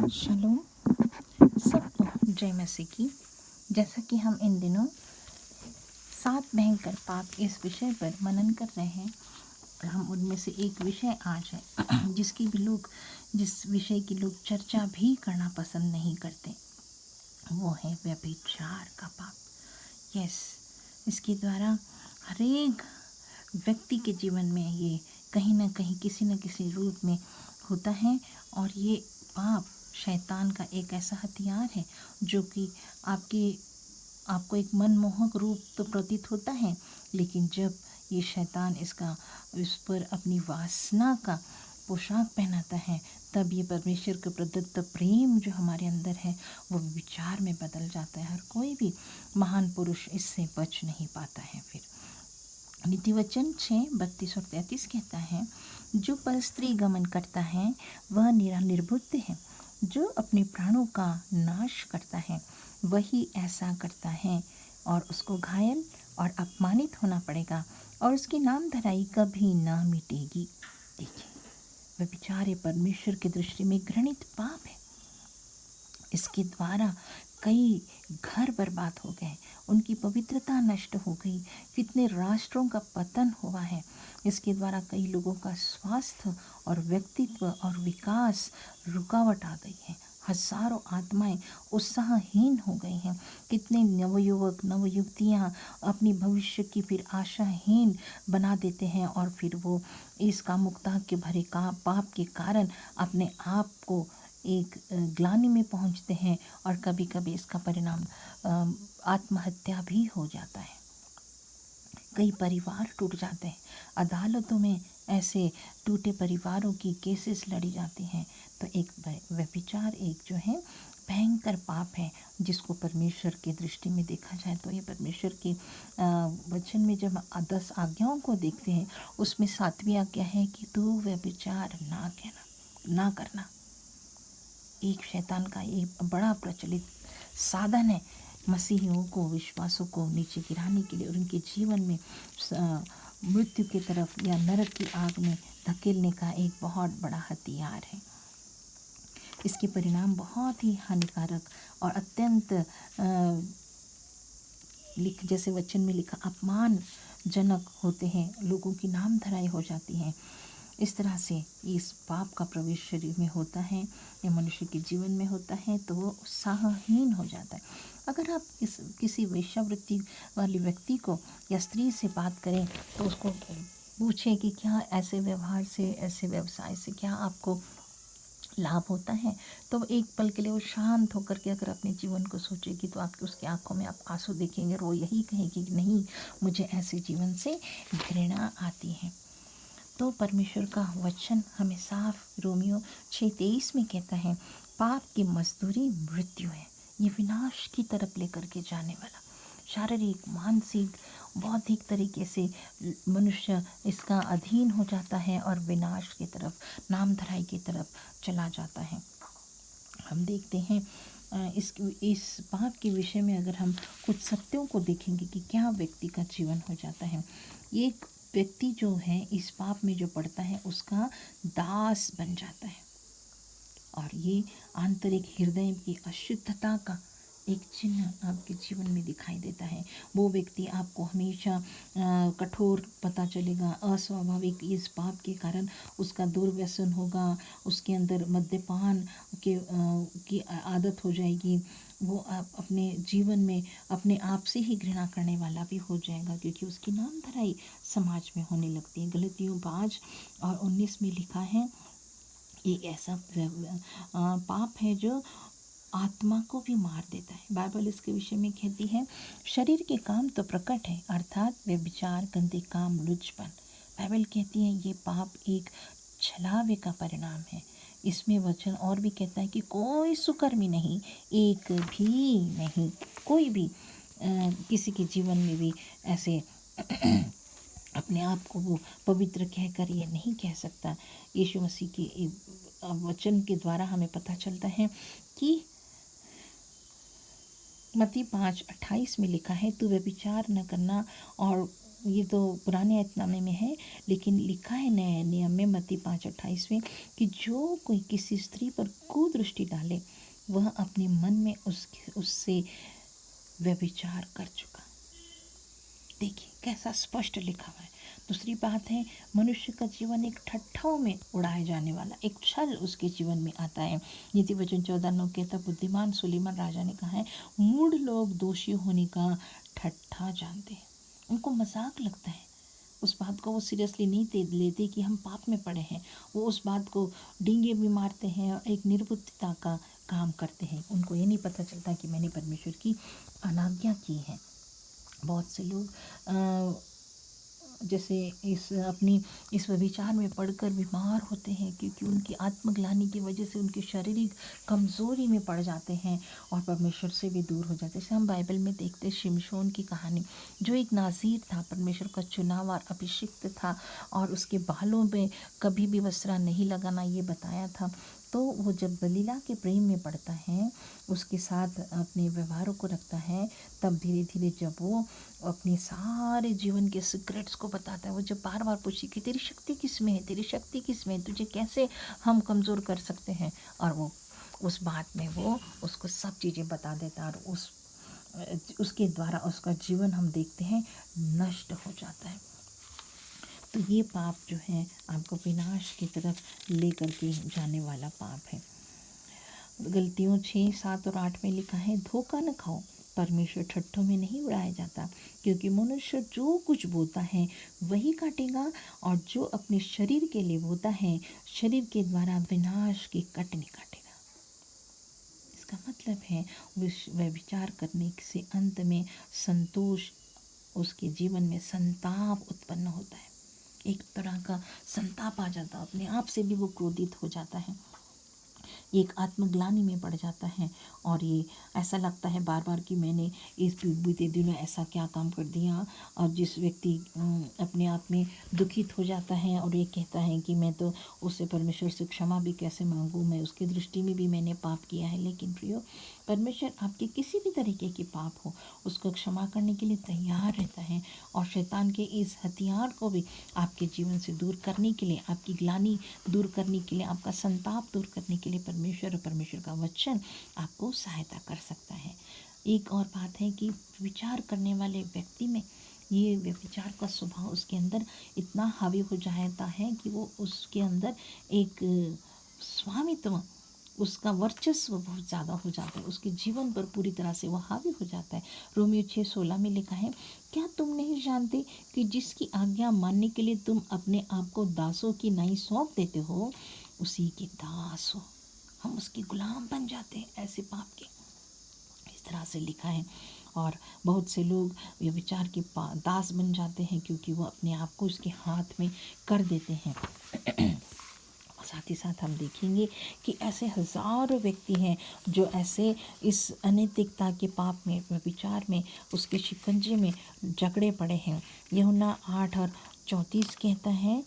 शलोम सबको जय मसीह की। जैसा कि हम इन दिनों 7 भयंकर पाप इस विषय पर मनन कर रहे हैं और हम उनमें से एक विषय आज है जिस विषय की लोग चर्चा भी करना पसंद नहीं करते, वो है व्यभिचार का पाप। यस, इसके द्वारा हरेक व्यक्ति के जीवन में ये कहीं ना कहीं किसी न किसी रूप में होता है। और ये पाप शैतान का एक ऐसा हथियार है जो कि आपको एक मनमोहक रूप तो प्रतीत होता है, लेकिन जब ये शैतान इस पर अपनी वासना का पोशाक पहनाता है, तब ये परमेश्वर के प्रदत्त प्रेम जो हमारे अंदर है वो विचार में बदल जाता है और कोई भी महान पुरुष इससे बच नहीं पाता है। फिर नीतिवचन 6:32-33 कहता है, जो परस्त्री गमन करता है वह निर्बुद्ध है, जो अपने प्राणों का नाश करता है वही ऐसा करता है और उसको घायल और अपमानित होना पड़ेगा और उसकी नाम धराई कभी ना मिटेगी। देखिए, व्यभिचार परमेश्वर की दृष्टि में घृणित पाप है। इसके द्वारा कई घर बर्बाद हो गए, उनकी पवित्रता नष्ट हो गई, कितने राष्ट्रों का पतन हुआ है। इसके द्वारा कई लोगों का स्वास्थ्य और व्यक्तित्व और विकास रुकावट आ गई है। हजारों आत्माएं उत्साहहीन हो गई हैं। कितने नवयुवक नवयुवतियां अपनी भविष्य की फिर आशाहीन बना देते हैं और फिर वो इस कामुकता के भरे पाप के कारण अपने आप को एक ग्लानि में पहुंचते हैं और कभी कभी इसका परिणाम आत्महत्या भी हो जाता है। कई परिवार टूट जाते हैं। अदालतों में ऐसे टूटे परिवारों की केसेस लड़ी जाती हैं। तो एक व्यभिचार एक जो है भयंकर पाप है, जिसको परमेश्वर की दृष्टि में देखा जाए तो ये परमेश्वर के वचन में जब 10 आज्ञाओं को देखते हैं, उसमें 7वीं आज्ञा है कि तू व्यभिचार ना करना। एक शैतान का ये बड़ा प्रचलित साधन है मसीहियों को, विश्वासों को नीचे गिराने के लिए और उनके जीवन में मृत्यु की तरफ या नरक की आग में धकेलने का एक बहुत बड़ा हथियार है। इसके परिणाम बहुत ही हानिकारक और अत्यंत जैसे वचन में लिखा अपमानजनक होते हैं। लोगों की नाम धराई हो जाती है। इस तरह से इस पाप का प्रवेश शरीर में होता है या मनुष्य के जीवन में होता है तो वो उत्साहहीन हो जाता है। अगर आप किसी वेश्यावृत्ति वाली व्यक्ति को या स्त्री से बात करें तो उसको पूछें कि क्या ऐसे व्यवहार से, ऐसे व्यवसाय से क्या आपको लाभ होता है, तो एक पल के लिए वो शांत होकर के अगर अपने जीवन को सोचेगी तो आपकी उसकी आंखों में आप आंसू देखेंगे और वो यही कहेगी कि नहीं, मुझे ऐसे जीवन से घृणा आती है। तो परमेश्वर का वचन हमें साफ रोमियो 6:23 में कहता है, पाप की मजदूरी मृत्यु है, ये विनाश की तरफ लेकर के जाने वाला। शारीरिक, मानसिक, बौद्धिक तरीके से मनुष्य इसका अधीन हो जाता है और विनाश की तरफ, नामधराई की तरफ चला जाता है। हम देखते हैं इस पाप के विषय में अगर हम कुछ सत्यों को देखेंगे कि क्या व्यक्ति का जीवन हो जाता है। एक व्यक्ति जो है इस पाप में जो पड़ता है उसका दास बन जाता है और ये आंतरिक हृदय की अशुद्धता का एक चिन्ह आपके जीवन में दिखाई देता है। वो व्यक्ति आपको हमेशा कठोर पता चलेगा, अस्वाभाविक। इस पाप के कारण उसका दुर्व्यसन होगा, उसके अंदर मद्यपान की आदत हो जाएगी। वो अपने जीवन में अपने आप से ही घृणा करने वाला भी हो जाएगा, क्योंकि उसकी नाम धराई समाज में होने लगती है। गलतियों 5:19 में लिखा है, एक ऐसा पाप है जो आत्मा को भी मार देता है। बाइबल इसके विषय में कहती है, शरीर के काम तो प्रकट है, अर्थात व्यभिचार, गंदे काम, लुचपन। बाइबल कहती है ये पाप एक छलावे का परिणाम है। इसमें वचन और भी कहता है कि कोई सुकर्मी नहीं, एक भी नहीं। कोई भी किसी के जीवन में भी ऐसे अपने आप को वो पवित्र कहकर ये नहीं कह सकता। यीशु मसीह के वचन के द्वारा हमें पता चलता है कि मत्ती 5:28 में लिखा है, तू व्यभिचार न करना और ये तो पुराने ऐतनामे में है, लेकिन लिखा है नए नियम में मत्ती 5:28 में कि जो कोई किसी स्त्री पर कुदृष्टि डाले वह अपने मन में उससे व्यभिचार कर चुका। देखिए कैसा स्पष्ट लिखा हुआ है। दूसरी बात है, मनुष्य का जीवन एक ठट्ठाओं में उड़ाए जाने वाला एक छल उसके जीवन में आता है। नीति वचन 14:9 कहता, बुद्धिमान सुलेमान राजा ने कहा है, मूढ़ लोग दोषी होने का ठट्ठा जानते हैं। उनको मजाक लगता है, उस बात को वो सीरियसली नहीं लेते कि हम पाप में पड़े हैं। वो उस बात को डींगे भी मारते हैं और एक निर्बुद्धिता का काम करते हैं। उनको ये नहीं पता चलता कि मैंने परमेश्वर की अनाज्ञा की है। बहुत से लोग जैसे इस व्यभिचार में पड़कर बीमार होते हैं, क्योंकि उनकी आत्मग्लानि की वजह से उनकी शारीरिक कमज़ोरी में पड़ जाते हैं और परमेश्वर से भी दूर हो जाते हैं। जैसे हम बाइबल में देखते हैं शिमशोन की कहानी, जो एक नाज़ीर था, परमेश्वर का चुना हुआ अभिषिक्त था और उसके बालों में कभी भी वस्त्रा नहीं लगाना ये बताया था। तो वो जब दलीला के प्रेम में पड़ता है, उसके साथ अपने व्यवहारों को रखता है, तब धीरे धीरे जब वो अपने सारे जीवन के सीक्रेट्स को बताता है, वो जब बार बार पूछी कि तेरी शक्ति किस में है, तेरी शक्ति किस में है, तुझे कैसे हम कमज़ोर कर सकते हैं, और वो उस बात में वो उसको सब चीज़ें बता देता है और उसके द्वारा उसका जीवन हम देखते हैं नष्ट हो जाता है। तो ये पाप जो है आपको विनाश की तरफ लेकर के जाने वाला पाप है। गलतियों 6, 7 और 8 में लिखा है, धोखा न खाओ, परमेश्वर ठट्ठों में नहीं उड़ाया जाता, क्योंकि मनुष्य जो कुछ बोता है वही काटेगा, और जो अपने शरीर के लिए बोता है शरीर के द्वारा विनाश की कटनी काटेगा। इसका मतलब है व्यभिचार करने से अंत में संतोष, उसके जीवन में संताप उत्पन्न होता है। एक तरह का संताप आ जाता है, अपने आप से भी वो क्रोधित हो जाता है, एक आत्मग्लानि में पड़ जाता है, और ये ऐसा लगता है बार बार कि मैंने इस बीते दिनों ऐसा क्या काम कर दिया। और जिस व्यक्ति अपने आप में दुखित हो जाता है और ये कहता है कि मैं तो उससे परमेश्वर से क्षमा भी कैसे मांगूं, मैं उसकी दृष्टि में भी मैंने पाप किया है। लेकिन प्रियो, परमेश्वर आपके किसी भी तरीके के पाप हो उसको क्षमा करने के लिए तैयार रहता है, और शैतान के इस हथियार को भी आपके जीवन से दूर करने के लिए, आपकी ग्लानि दूर करने के लिए, आपका संताप दूर करने के लिए परमेश्वर और परमेश्वर का वचन आपको सहायता कर सकता है। एक और बात है कि विचार करने वाले व्यक्ति में ये व्यभिचार का स्वभाव उसके अंदर इतना हावी हो जाता है कि वो उसके अंदर एक स्वामित्व, उसका वर्चस्व बहुत ज़्यादा हो जाता है, उसके जीवन पर पूरी तरह से वो हावी हो जाता है। रोमियो 6:16 में लिखा है, क्या तुम नहीं जानते कि जिसकी आज्ञा मानने के लिए तुम अपने आप को दासों की नाई सौंप देते हो, उसी के दास हो। हम उसके गुलाम बन जाते हैं ऐसे पाप के, इस तरह से लिखा है। और बहुत से लोग ये विचार के दास बन जाते हैं, क्योंकि वो अपने आप को उसके हाथ में कर देते हैं। साथ ही साथ हम देखेंगे कि ऐसे हज़ारों व्यक्ति हैं जो ऐसे इस अनैतिकता के पाप में, विचार में, उसके शिकंजे में जकड़े पड़े हैं। यूहन्ना 8:34 कहता है,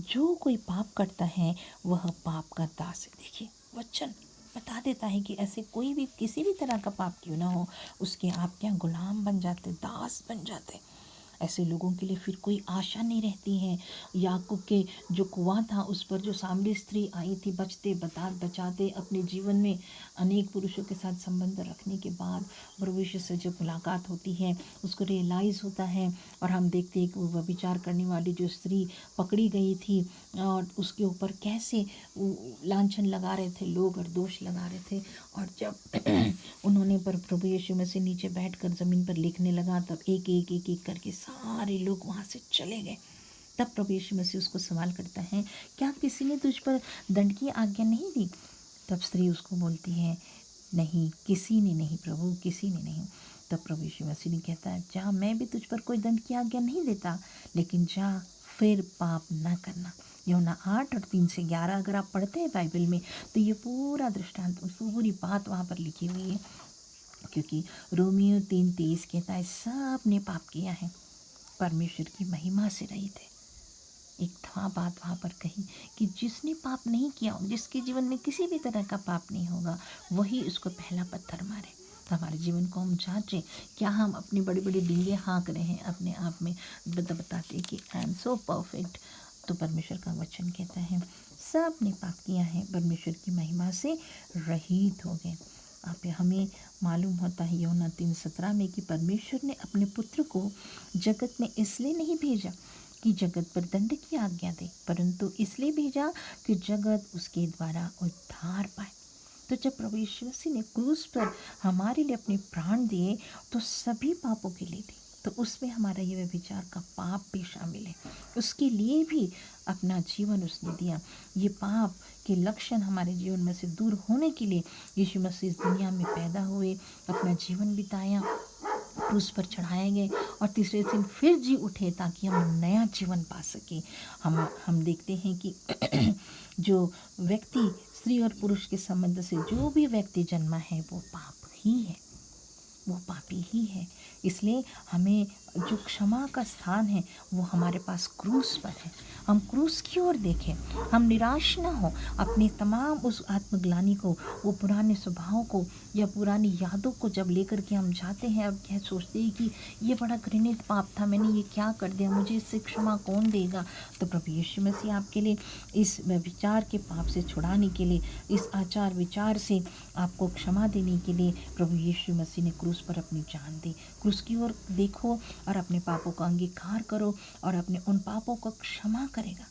जो कोई पाप करता है वह पाप का दास है। देखिए वचन बता देता है कि ऐसे कोई भी किसी भी तरह का पाप क्यों ना हो, उसके आप क्या गुलाम बन जाते, दास बन जाते। ऐसे लोगों के लिए फिर कोई आशा नहीं रहती है। याकूब के जो कुआं था उस पर जो सामरी स्त्री आई थी, बचाते अपने जीवन में अनेक पुरुषों के साथ संबंध रखने के बाद प्रभु यीशु से जब मुलाकात होती है उसको रियलाइज़ होता है, और हम देखते हैं कि वो व्यभिचार करने वाली जो स्त्री पकड़ी गई थी और उसके ऊपर कैसे लांछन लगा रहे थे लोग और दोष लगा रहे थे। और जब उन्होंने प्रभु यीशु मसीह नीचे बैठकर ज़मीन पर लिखने लगा, तब एक एक एक एक करके सारे लोग वहाँ से चले गए। तब प्रभु यीशु मसीह उसको सवाल करता है, क्या किसी ने तुझ पर दंड की आज्ञा नहीं दी? तब स्त्री उसको बोलती है, नहीं, किसी ने नहीं प्रभु, किसी ने नहीं। तब प्रभु यीशु मसीह ने कहता है, जा, मैं भी तुझ पर कोई दंड की आज्ञा नहीं देता, लेकिन जा, फिर पाप न करना। यूहन्ना 8:3-11 अगर आप पढ़ते हैं बाइबल में, तो ये पूरा दृष्टांत, पूरी बात वहाँ पर लिखी हुई है। क्योंकि रोमियो 3:23 कहता है, सब ने पाप किया है, परमेश्वर की महिमा से रहित है। एक था बात वहाँ पर कही कि जिसने पाप नहीं किया, जिसके जीवन में किसी भी तरह का पाप नहीं होगा, वही उसको पहला पत्थर मारे। तो हमारे जीवन को हम जांचें, क्या हम अपनी बड़ी बड़ी डींगे हाँक रहे हैं अपने आप में, बताते कि आई एम सो परफेक्ट। तो परमेश्वर का वचन कहता है सब ने पाप किया है, परमेश्वर की महिमा से रहित हो गए। आप हमें मालूम होता है यूहन्ना 3:17 में कि परमेश्वर ने अपने पुत्र को जगत में इसलिए नहीं भेजा कि जगत पर दंड की आज्ञा दे, परंतु इसलिए भेजा कि जगत उसके द्वारा उद्धार पाए। तो जब प्रभु यीशु मसीह ने क्रूस पर हमारे लिए अपने प्राण दिए तो सभी पापों के लिए दिए, तो उसमें हमारा ये व्यभिचार का पाप भी शामिल है, उसके लिए भी अपना जीवन उसने दिया। ये पाप के लक्षण हमारे जीवन में से दूर होने के लिए यीशु मसीह इस दुनिया में पैदा हुए, अपना जीवन बिताया, क्रूस पर चढ़ाए गए और तीसरे दिन फिर जी उठे ताकि हम नया जीवन पा सकें। हम देखते हैं कि जो व्यक्ति स्त्री और पुरुष के संबंध से जो भी व्यक्ति जन्मा है वो पाप ही है, वो पापी ही है। इसलिए हमें जो क्षमा का स्थान है वो हमारे पास क्रूस पर है। हम क्रूस की ओर देखें, हम निराश ना हो अपने तमाम उस आत्मग्लानि को, वो पुराने स्वभाव को या पुरानी यादों को जब लेकर के हम जाते हैं और क्या सोचते हैं कि ये बड़ा घृणित पाप था, मैंने ये क्या कर दिया, मुझे इससे क्षमा कौन देगा। तो प्रभु यीशु मसीह आपके लिए इस विचार के पाप से छुड़ाने के लिए, इस आचार विचार से आपको क्षमा देने के लिए प्रभु यीशु मसीह ने क्रूस पर अपनी जान दी। क्रूस की ओर देखो और अपने पापों का अंगीकार करो और अपने उन पापों को क्षमा करेगा।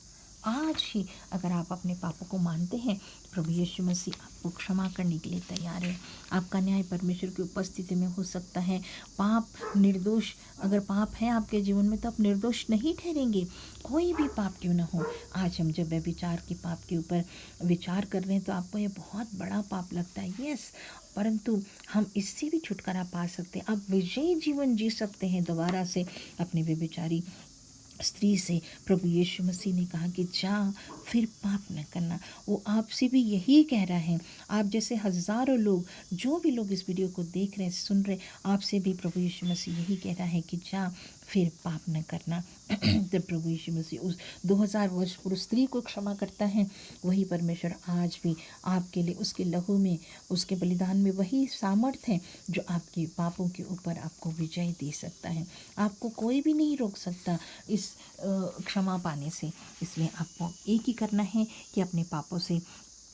आज ही अगर आप अपने पापों को मानते हैं, प्रभु यीशु मसीह आपको क्षमा करने के लिए तैयार है। आपका न्याय परमेश्वर की उपस्थिति में हो सकता है। पाप निर्दोष, अगर पाप है आपके जीवन में तो आप निर्दोष नहीं ठहरेंगे, कोई भी पाप क्यों ना हो। आज हम जब व्यभिचार के पाप के ऊपर विचार कर रहे हैं तो आपको ये बहुत बड़ा पाप लगता है, यस, परंतु हम इससे भी छुटकारा पा सकते हैं। आप विजयी जीवन जी सकते हैं दोबारा से अपने व्यभिचारी स्त्री से। प्रभु यीशु मसीह ने कहा कि जा फिर पाप न करना। वो आपसे भी यही कह रहा है। आप जैसे हज़ारों लोग, जो भी लोग इस वीडियो को देख रहे हैं, सुन रहे, आपसे भी प्रभु यीशु मसीह यही कह रहा है कि जा फिर पाप न करना। जब प्रभु यीशु मसीह उस 2000 वर्ष पूर्व स्त्री को क्षमा करता है, वही परमेश्वर आज भी आपके लिए उसके लहू में, उसके बलिदान में वही सामर्थ्य है जो आपके पापों के ऊपर आपको विजय दे सकता है। आपको कोई भी नहीं रोक सकता इस क्षमा पाने से। इसलिए आपको एक ही करना है कि अपने पापों से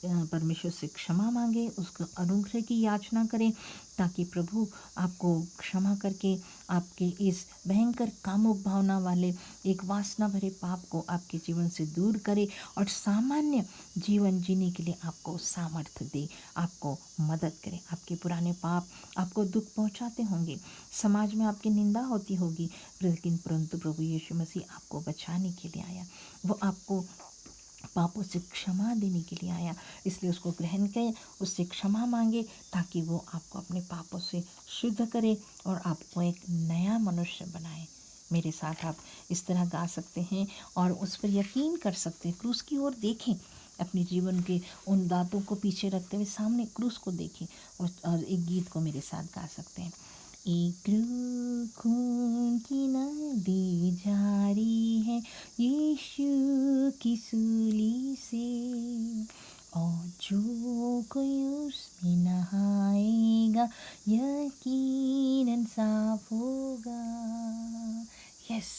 परमेश्वर से क्षमा मांगे, उसको अनुग्रह की याचना करें ताकि प्रभु आपको क्षमा करके आपके इस भयंकर कामुक भावना वाले एक वासना भरे पाप को आपके जीवन से दूर करे और सामान्य जीवन जीने के लिए आपको सामर्थ्य दे, आपको मदद करे। आपके पुराने पाप आपको दुख पहुंचाते होंगे, समाज में आपकी निंदा होती होगी, लेकिन परंतु प्रभु यीशु मसीह आपको बचाने के लिए आया, वो आपको पापों से क्षमा देने के लिए आया। इसलिए उसको ग्रहण करें, उससे क्षमा मांगे ताकि वो आपको अपने पापों से शुद्ध करे और आपको एक नया मनुष्य बनाए। मेरे साथ आप इस तरह गा सकते हैं और उस पर यकीन कर सकते हैं। क्रूस की ओर देखें, अपने जीवन के उन दांतों को पीछे रखते हुए सामने क्रूस को देखें और एक गीत को मेरे साथ गा सकते हैं। एक खून की नदी जारी है यीशु की सूली से, और जो कोई उसमें नहाएगा यकीनन साफ होगा। यस,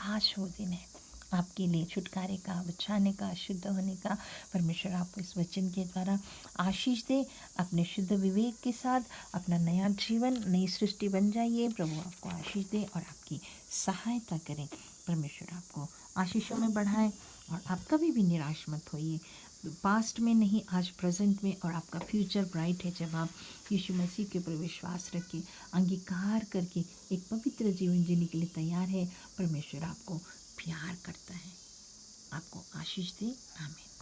आज वो दिन है आपके लिए छुटकारे का, बचाने का, शुद्ध होने का। परमेश्वर आपको इस वचन के द्वारा आशीष दे। अपने शुद्ध विवेक के साथ अपना नया जीवन, नई सृष्टि बन जाइए। प्रभु आपको आशीष दे और आपकी सहायता करें। परमेश्वर आपको आशीषों में बढ़ाए और आप कभी भी निराश मत होइए। पास्ट में नहीं, आज प्रेजेंट में, और आपका फ्यूचर ब्राइट है जब आप यीशु मसीह के ऊपर विश्वास रख के, अंगीकार करके एक पवित्र जीवन जीने के लिए तैयार है। परमेश्वर आपको प्यार करता है। आपको आशीष दे। आमीन।